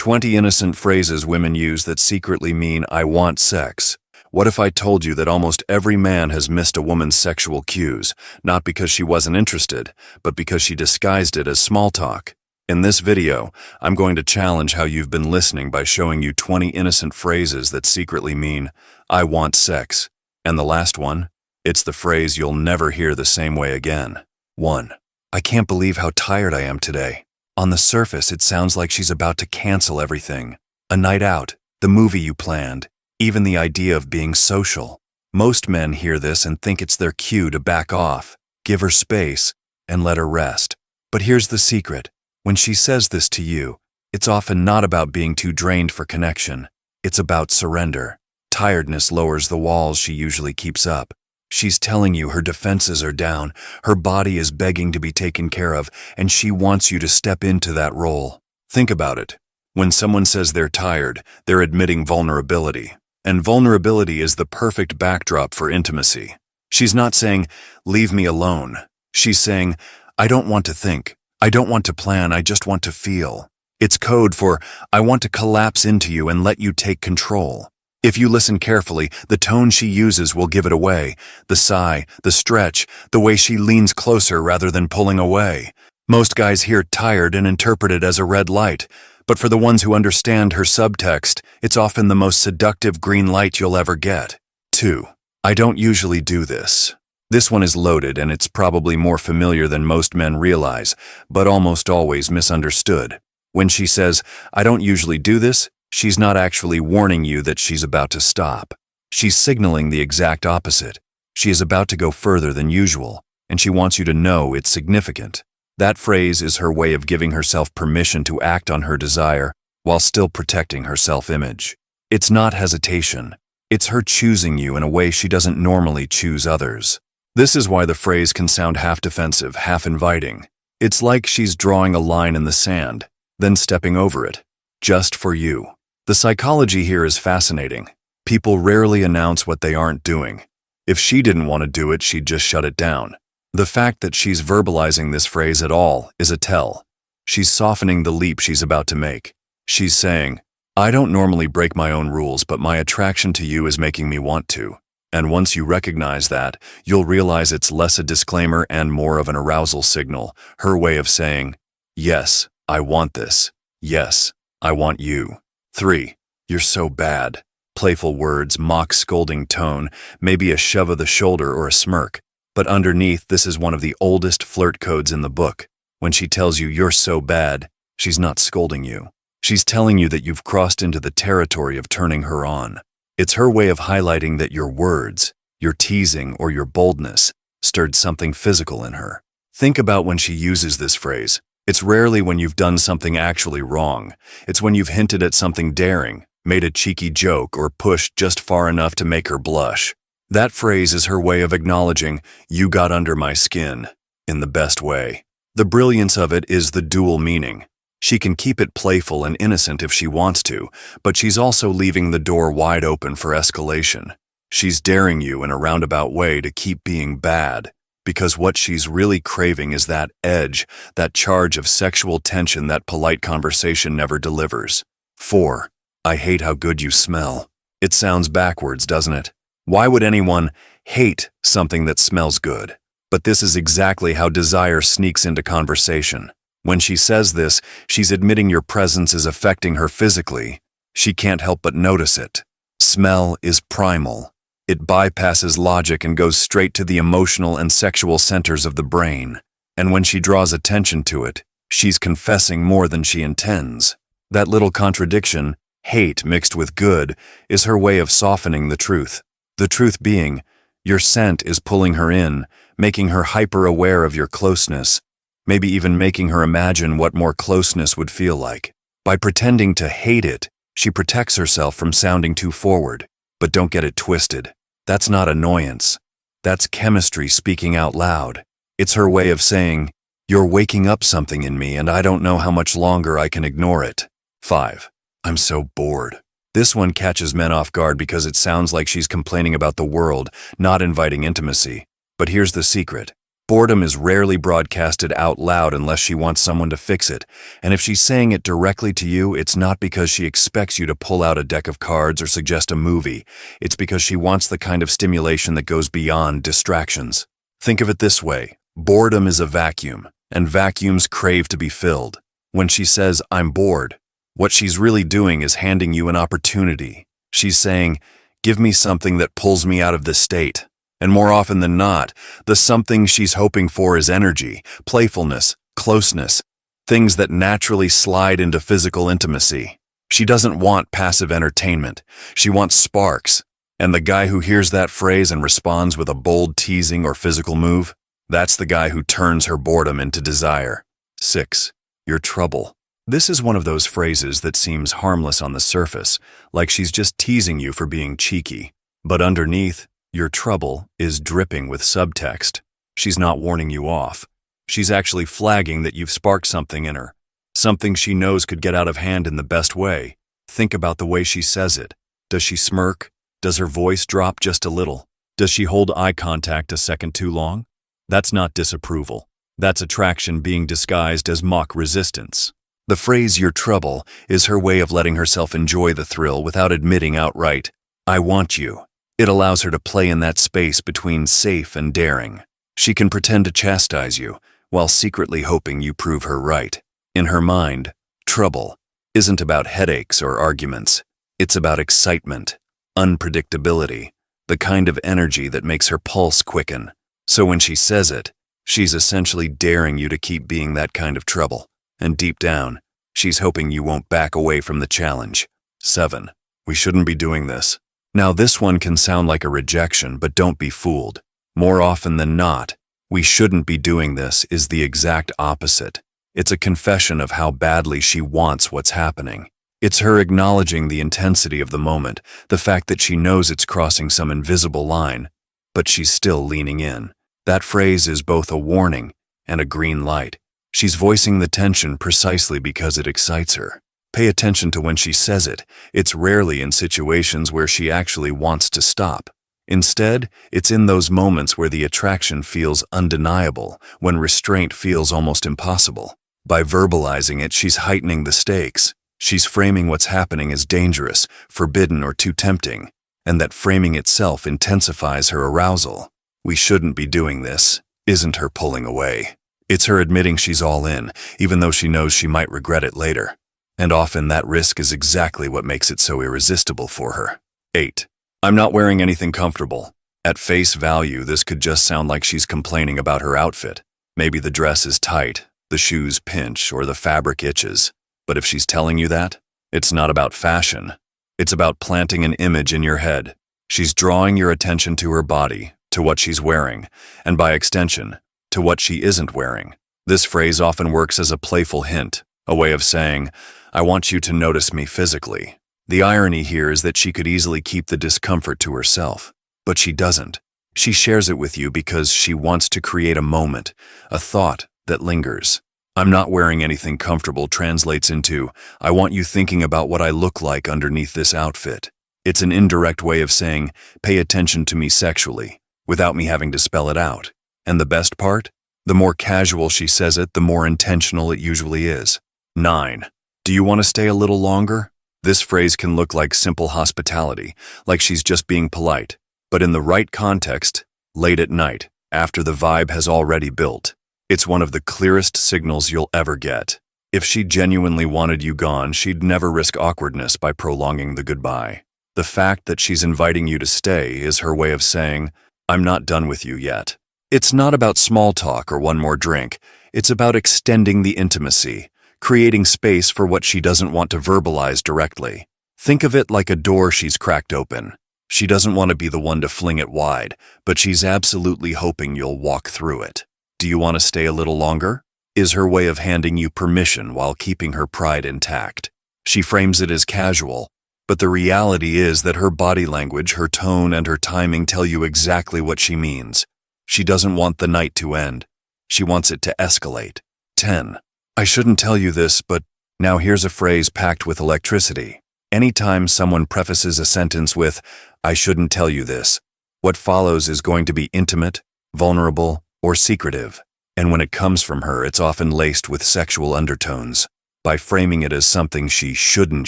20 innocent phrases women use that secretly mean I want sex. What if I told you that almost every man has missed a woman's sexual cues, not because she wasn't interested, but because she disguised it as small talk? In this video, I'm going to challenge how you've been listening by showing you 20 innocent phrases that secretly mean I want sex. And the last one? It's the phrase you'll never hear the same way again. 1. I can't believe how tired I am today. On the surface, it sounds like she's about to cancel everything. A night out, the movie you planned, even the idea of being social. Most men hear this and think it's their cue to back off, give her space, and let her rest. But here's the secret. When she says this to you, it's often not about being too drained for connection. It's about surrender. Tiredness lowers the walls she usually keeps up. She's telling you her defenses are down, her body is begging to be taken care of, and she wants you to step into that role. Think about it. When someone says they're tired, they're admitting vulnerability. And vulnerability is the perfect backdrop for intimacy. She's not saying, leave me alone. She's saying, I don't want to think. I don't want to plan. I just want to feel. It's code for, I want to collapse into you and let you take control. If you listen carefully, the tone she uses will give it away. The sigh, the stretch, the way she leans closer rather than pulling away. Most guys hear tired and interpret it as a red light. But for the ones who understand her subtext, it's often the most seductive green light you'll ever get. 2. I don't usually do this. This one is loaded and it's probably more familiar than most men realize, but almost always misunderstood. When she says, I don't usually do this, she's not actually warning you that she's about to stop. She's signaling the exact opposite. She is about to go further than usual, and she wants you to know it's significant. That phrase is her way of giving herself permission to act on her desire while still protecting her self-image. It's not hesitation. It's her choosing you in a way she doesn't normally choose others. This is why the phrase can sound half defensive, half inviting. It's like she's drawing a line in the sand, then stepping over it, just for you. The psychology here is fascinating. People rarely announce what they aren't doing. If she didn't want to do it, she'd just shut it down. The fact that she's verbalizing this phrase at all is a tell. She's softening the leap she's about to make. She's saying, I don't normally break my own rules, but my attraction to you is making me want to. And once you recognize that, you'll realize it's less a disclaimer and more of an arousal signal, her way of saying, yes, I want this. Yes, I want you. 3. You're so bad. Playful words, mock scolding tone, maybe a shove of the shoulder or a smirk. But underneath, this is one of the oldest flirt codes in the book. When she tells you you're so bad, she's not scolding you. She's telling you that you've crossed into the territory of turning her on. It's her way of highlighting that your words, your teasing, or your boldness stirred something physical in her. Think about when she uses this phrase. It's rarely when you've done something actually wrong. It's when you've hinted at something daring, made a cheeky joke, or pushed just far enough to make her blush. That phrase is her way of acknowledging, you got under my skin, in the best way. The brilliance of it is the dual meaning. She can keep it playful and innocent if she wants to, but she's also leaving the door wide open for escalation. She's daring you in a roundabout way to keep being bad, because what she's really craving is that edge, that charge of sexual tension that polite conversation never delivers. 4. I hate how good you smell. It sounds backwards, doesn't it? Why would anyone hate something that smells good? But this is exactly how desire sneaks into conversation. When she says this, she's admitting your presence is affecting her physically. She can't help but notice it. Smell is primal. It bypasses logic and goes straight to the emotional and sexual centers of the brain. And when she draws attention to it, she's confessing more than she intends. That little contradiction, hate mixed with good, is her way of softening the truth. The truth being, your scent is pulling her in, making her hyper-aware of your closeness, maybe even making her imagine what more closeness would feel like. By pretending to hate it, she protects herself from sounding too forward. But don't get it twisted. That's not annoyance. That's chemistry speaking out loud. It's her way of saying, you're waking up something in me and I don't know how much longer I can ignore it. 5. I'm so bored. This one catches men off guard because it sounds like she's complaining about the world, not inviting intimacy. But here's the secret. Boredom is rarely broadcasted out loud unless she wants someone to fix it, and if she's saying it directly to you, it's not because she expects you to pull out a deck of cards or suggest a movie. It's because she wants the kind of stimulation that goes beyond distractions. Think of it this way: boredom is a vacuum, and vacuums crave to be filled. When she says, "I'm bored," what she's really doing is handing you an opportunity. She's saying, "Give me something that pulls me out of this state." And more often than not, the something she's hoping for is energy, playfulness, closeness, things that naturally slide into physical intimacy. She doesn't want passive entertainment. She wants sparks. And the guy who hears that phrase and responds with a bold teasing or physical move, that's the guy who turns her boredom into desire. 6. Your trouble. This is one of those phrases that seems harmless on the surface, like she's just teasing you for being cheeky. But underneath, your trouble is dripping with subtext. She's not warning you off. She's actually flagging that you've sparked something in her, something she knows could get out of hand in the best way. Think about the way she says it. Does she smirk? Does her voice drop just a little? Does she hold eye contact a second too long? That's not disapproval. That's attraction being disguised as mock resistance. The phrase "your trouble" is her way of letting herself enjoy the thrill without admitting outright, "I want you." It allows her to play in that space between safe and daring. She can pretend to chastise you while secretly hoping you prove her right. In her mind, trouble isn't about headaches or arguments. It's about excitement, unpredictability, the kind of energy that makes her pulse quicken. So when she says it, she's essentially daring you to keep being that kind of trouble. And deep down, she's hoping you won't back away from the challenge. 7. We shouldn't be doing this. Now this one can sound like a rejection, but don't be fooled. More often than not, "we shouldn't be doing this" is the exact opposite. It's a confession of how badly she wants what's happening. It's her acknowledging the intensity of the moment, the fact that she knows it's crossing some invisible line, but she's still leaning in. That phrase is both a warning and a green light. She's voicing the tension precisely because it excites her. Pay attention to when she says it. It's rarely in situations where she actually wants to stop. Instead, it's in those moments where the attraction feels undeniable, when restraint feels almost impossible. By verbalizing it, she's heightening the stakes. She's framing what's happening as dangerous, forbidden, or too tempting, and that framing itself intensifies her arousal. "We shouldn't be doing this" isn't her pulling away. It's her admitting she's all in, even though she knows she might regret it later. And often that risk is exactly what makes it so irresistible for her. 8. I'm not wearing anything comfortable. At face value, this could just sound like she's complaining about her outfit. Maybe the dress is tight, the shoes pinch, or the fabric itches. But if she's telling you that, it's not about fashion. It's about planting an image in your head. She's drawing your attention to her body, to what she's wearing, and by extension, to what she isn't wearing. This phrase often works as a playful hint, a way of saying, "I want you to notice me physically." The irony here is that she could easily keep the discomfort to herself, but she doesn't. She shares it with you because she wants to create a moment, a thought that lingers. "I'm not wearing anything comfortable" translates into, "I want you thinking about what I look like underneath this outfit." It's an indirect way of saying, "Pay attention to me sexually," without me having to spell it out. And the best part? The more casual she says it, the more intentional it usually is. 9. Do you want to stay a little longer? This phrase can look like simple hospitality, like she's just being polite. But in the right context, late at night, after the vibe has already built, it's one of the clearest signals you'll ever get. If she genuinely wanted you gone, she'd never risk awkwardness by prolonging the goodbye. The fact that she's inviting you to stay is her way of saying, "I'm not done with you yet." It's not about small talk or one more drink. It's about extending the intimacy, creating space for what she doesn't want to verbalize directly. Think of it like a door she's cracked open. She doesn't want to be the one to fling it wide, but she's absolutely hoping you'll walk through it. "Do you want to stay a little longer?" is her way of handing you permission while keeping her pride intact. She frames it as casual, but the reality is that her body language, her tone, and her timing tell you exactly what she means. She doesn't want the night to end. She wants it to escalate. 10. I shouldn't tell you this, but now here's a phrase packed with electricity. Anytime someone prefaces a sentence with, "I shouldn't tell you this," what follows is going to be intimate, vulnerable, or secretive. And when it comes from her, it's often laced with sexual undertones. By framing it as something she shouldn't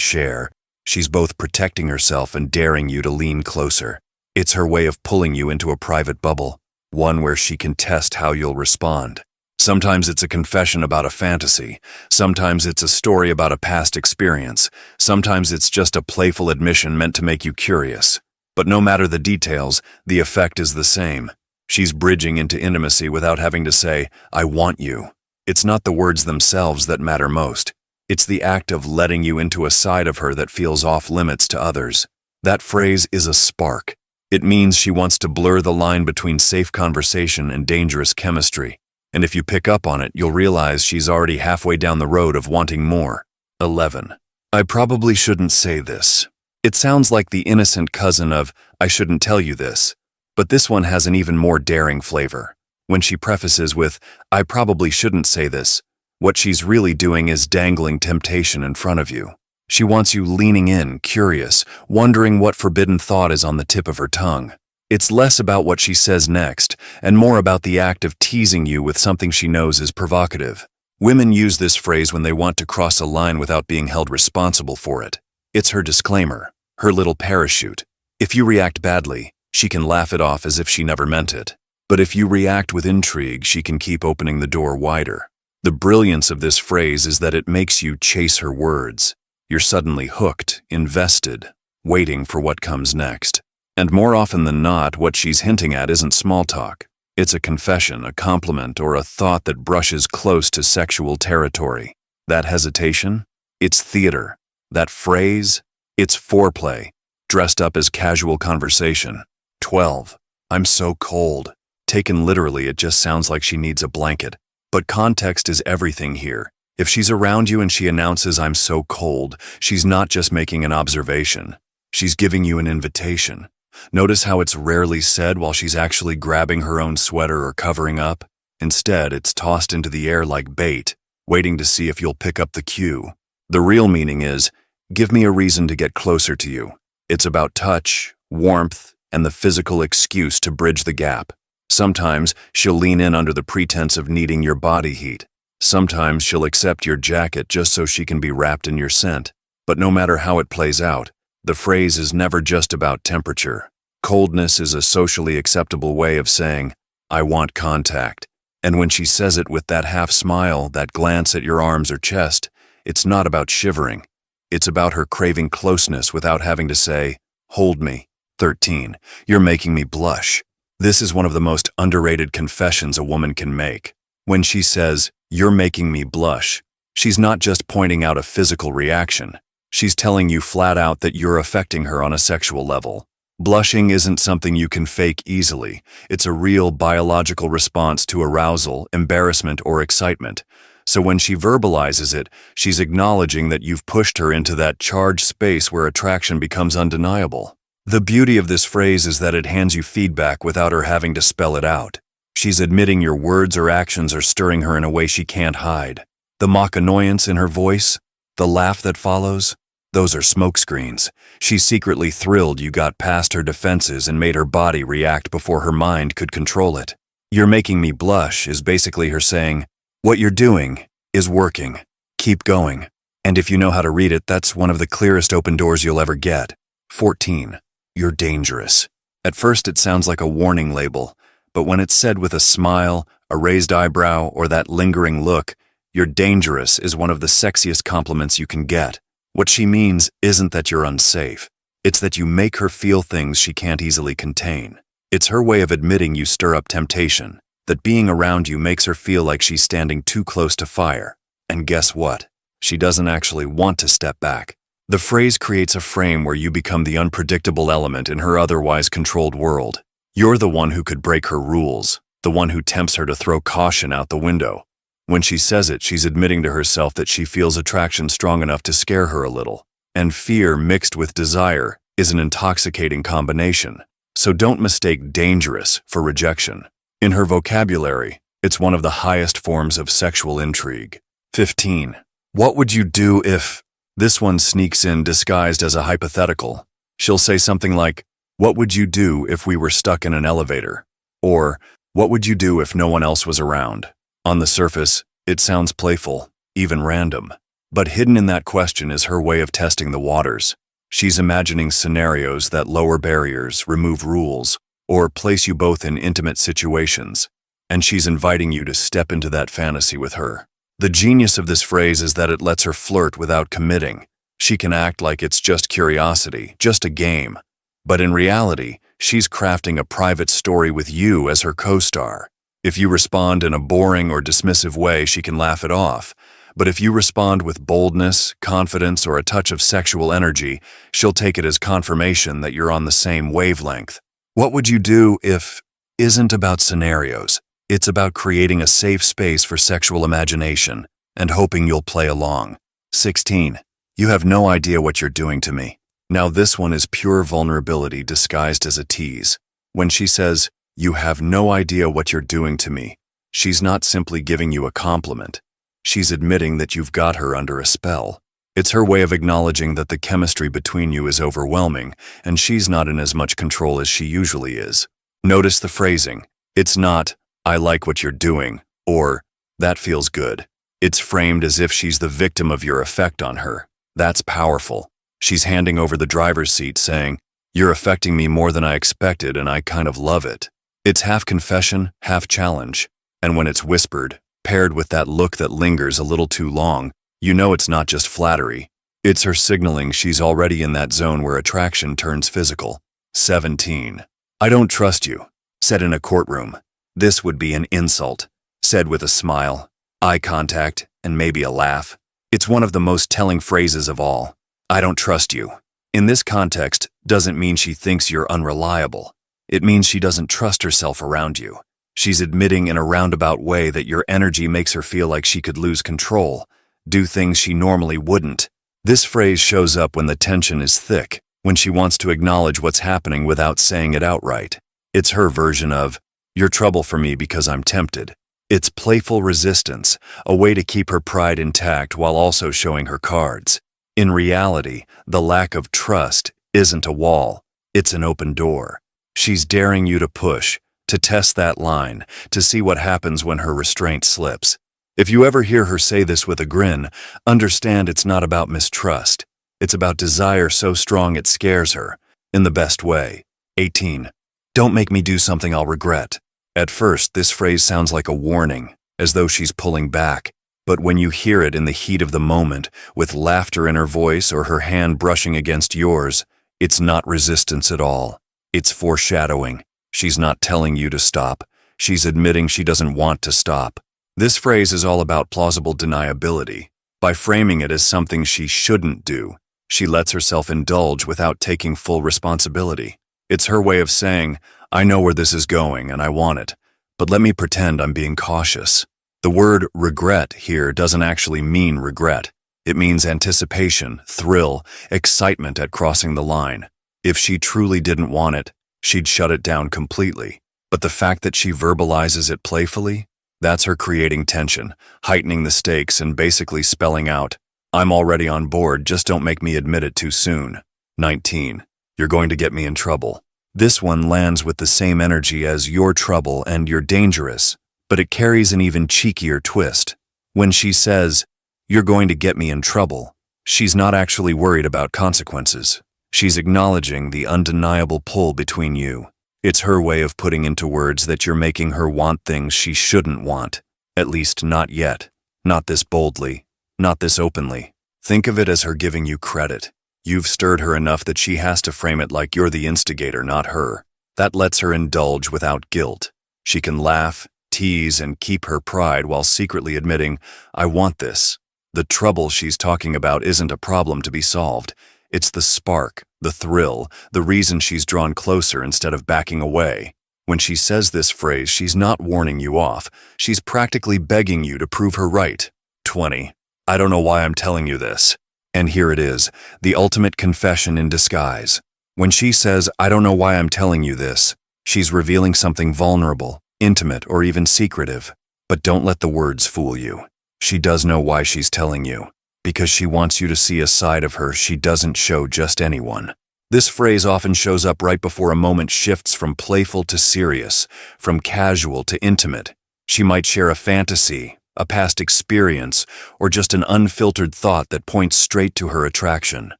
share, she's both protecting herself and daring you to lean closer. It's her way of pulling you into a private bubble, one where she can test how you'll respond. Sometimes it's a confession about a fantasy. Sometimes it's a story about a past experience. Sometimes it's just a playful admission meant to make you curious. But no matter the details, the effect is the same. She's bridging into intimacy without having to say, "I want you." It's not the words themselves that matter most. It's the act of letting you into a side of her that feels off limits to others. That phrase is a spark. It means she wants to blur the line between safe conversation and dangerous chemistry. And if you pick up on it, you'll realize she's already halfway down the road of wanting more. 11. I probably shouldn't say this. It sounds like the innocent cousin of, I shouldn't tell you this. But this one has an even more daring flavor. When she prefaces with, I probably shouldn't say this, what she's really doing is dangling temptation in front of you. She wants you leaning in, curious, wondering what forbidden thought is on the tip of her tongue. It's less about what she says next, and more about the act of teasing you with something she knows is provocative. Women use this phrase when they want to cross a line without being held responsible for it. It's her disclaimer, her little parachute. If you react badly, she can laugh it off as if she never meant it. But if you react with intrigue, she can keep opening the door wider. The brilliance of this phrase is that it makes you chase her words. You're suddenly hooked, invested, waiting for what comes next. And more often than not, what she's hinting at isn't small talk. It's a confession, a compliment, or a thought that brushes close to sexual territory. That hesitation? It's theater. That phrase? It's foreplay, dressed up as casual conversation. 12. I'm so cold. Taken literally, it just sounds like she needs a blanket. But context is everything here. If she's around you and she announces, I'm so cold, she's not just making an observation. She's giving you an invitation. Notice how it's rarely said while she's actually grabbing her own sweater or covering up. Instead, it's tossed into the air like bait, waiting to see if you'll pick up the cue. The real meaning is, give me a reason to get closer to you. It's about touch, warmth, and the physical excuse to bridge the gap. Sometimes she'll lean in under the pretense of needing your body heat. Sometimes she'll accept your jacket just so she can be wrapped in your scent. But no matter how it plays out, the phrase is never just about temperature. Coldness is a socially acceptable way of saying, I want contact. And when she says it with that half smile, that glance at your arms or chest, it's not about shivering. It's about her craving closeness without having to say, hold me. 13. You're making me blush. This is one of the most underrated confessions a woman can make. When she says, you're making me blush, she's not just pointing out a physical reaction. She's telling you flat out that you're affecting her on a sexual level. Blushing isn't something you can fake easily. It's a real biological response to arousal, embarrassment, or excitement. So when she verbalizes it, she's acknowledging that you've pushed her into that charged space where attraction becomes undeniable. The beauty of this phrase is that it hands you feedback without her having to spell it out. She's admitting your words or actions are stirring her in a way she can't hide. The mock annoyance in her voice, the laugh that follows, those are smokescreens. She's secretly thrilled you got past her defenses and made her body react before her mind could control it. You're making me blush is basically her saying, what you're doing is working. Keep going. And if you know how to read it, that's one of the clearest open doors you'll ever get. 14. You're dangerous. At first it sounds like a warning label, but when it's said with a smile, a raised eyebrow, or that lingering look, you're dangerous is one of the sexiest compliments you can get. What she means isn't that you're unsafe. It's that you make her feel things she can't easily contain. It's her way of admitting you stir up temptation, that being around you makes her feel like she's standing too close to fire. And guess what? She doesn't actually want to step back. The phrase creates a frame where you become the unpredictable element in her otherwise controlled world. You're the one who could break her rules, the one who tempts her to throw caution out the window. When she says it, she's admitting to herself that she feels attraction strong enough to scare her a little. And fear mixed with desire is an intoxicating combination. So don't mistake dangerous for rejection. In her vocabulary, it's one of the highest forms of sexual intrigue. 15. What would you do if... This one sneaks in disguised as a hypothetical. She'll say something like, what would you do if we were stuck in an elevator? Or, What would you do if no one else was around? On the surface, it sounds playful, even random. But hidden in that question is her way of testing the waters. She's imagining scenarios that lower barriers, remove rules, or place you both in intimate situations. And she's inviting you to step into that fantasy with her. The genius of this phrase is that it lets her flirt without committing. She can act like it's just curiosity, just a game. But in reality, she's crafting a private story with you as her co-star. If you respond in a boring or dismissive way, she can laugh it off. But if you respond with boldness, confidence, or a touch of sexual energy, she'll take it as confirmation that you're on the same wavelength. What would you do if isn't about scenarios? It's about creating a safe space for sexual imagination and hoping you'll play along. 16. You have no idea what you're doing to me. Now this one is pure vulnerability disguised as a tease. When she says, "You have no idea what you're doing to me," she's not simply giving you a compliment. She's admitting that you've got her under a spell. It's her way of acknowledging that the chemistry between you is overwhelming, and she's not in as much control as she usually is. Notice the phrasing. It's not, "I like what you're doing," or, "That feels good." It's framed as if she's the victim of your effect on her. That's powerful. She's handing over the driver's seat saying, "You're affecting me more than I expected and I kind of love it." It's half confession, half challenge. And when it's whispered, paired with that look that lingers a little too long, you know it's not just flattery. It's her signaling she's already in that zone where attraction turns physical. 17. "I don't trust you," said in a courtroom. This would be an insult, said with a smile, eye contact, and maybe a laugh. It's one of the most telling phrases of all. "I don't trust you." In this context, doesn't mean she thinks you're unreliable. It means she doesn't trust herself around you. She's admitting in a roundabout way that your energy makes her feel like she could lose control, do things she normally wouldn't. This phrase shows up when the tension is thick, when she wants to acknowledge what's happening without saying it outright. It's her version of, "You're trouble for me because I'm tempted." It's playful resistance, a way to keep her pride intact while also showing her cards. In reality, the lack of trust isn't a wall, it's an open door. She's daring you to push, to test that line, to see what happens when her restraint slips. If you ever hear her say this with a grin, understand it's not about mistrust. It's about desire so strong it scares her, in the best way. 18. "Don't make me do something I'll regret." At first, this phrase sounds like a warning, as though she's pulling back. But when you hear it in the heat of the moment, with laughter in her voice or her hand brushing against yours, it's not resistance at all. It's foreshadowing. She's not telling you to stop. She's admitting she doesn't want to stop. This phrase is all about plausible deniability. By framing it as something she shouldn't do, she lets herself indulge without taking full responsibility. It's her way of saying, "I know where this is going and I want it, but let me pretend I'm being cautious." The word regret here doesn't actually mean regret. It means anticipation, thrill, excitement at crossing the line. If she truly didn't want it, she'd shut it down completely. But the fact that she verbalizes it playfully, that's her creating tension, heightening the stakes and basically spelling out, "I'm already on board, just don't make me admit it too soon." 19. "You're going to get me in trouble." This one lands with the same energy as "you're trouble" and "you're dangerous," but it carries an even cheekier twist. When she says, "You're going to get me in trouble," she's not actually worried about consequences. She's acknowledging the undeniable pull between you. It's her way of putting into words that you're making her want things she shouldn't want. At least not yet. Not this boldly. Not this openly. Think of it as her giving you credit. You've stirred her enough that she has to frame it like you're the instigator, not her. That lets her indulge without guilt. She can laugh, tease, and keep her pride while secretly admitting, "I want this." The trouble she's talking about isn't a problem to be solved. It's the spark, the thrill, the reason she's drawn closer instead of backing away. When she says this phrase, she's not warning you off. She's practically begging you to prove her right. 20. "I don't know why I'm telling you this." And here it is, the ultimate confession in disguise. When she says, "I don't know why I'm telling you this," she's revealing something vulnerable, intimate, or even secretive. But don't let the words fool you. She does know why she's telling you, because she wants you to see a side of her she doesn't show just anyone. This phrase often shows up right before a moment shifts from playful to serious, from casual to intimate. She might share a fantasy, a past experience, or just an unfiltered thought that points straight to her attraction.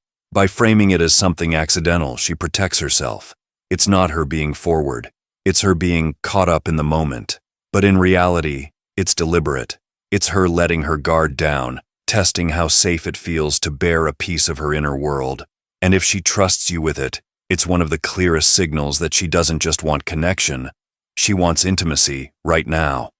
By framing it as something accidental, she protects herself. It's not her being forward. It's her being caught up in the moment. But in reality, it's deliberate. It's her letting her guard down, testing how safe it feels to bare a piece of her inner world. And if she trusts you with it, it's one of the clearest signals that she doesn't just want connection, she wants intimacy right now.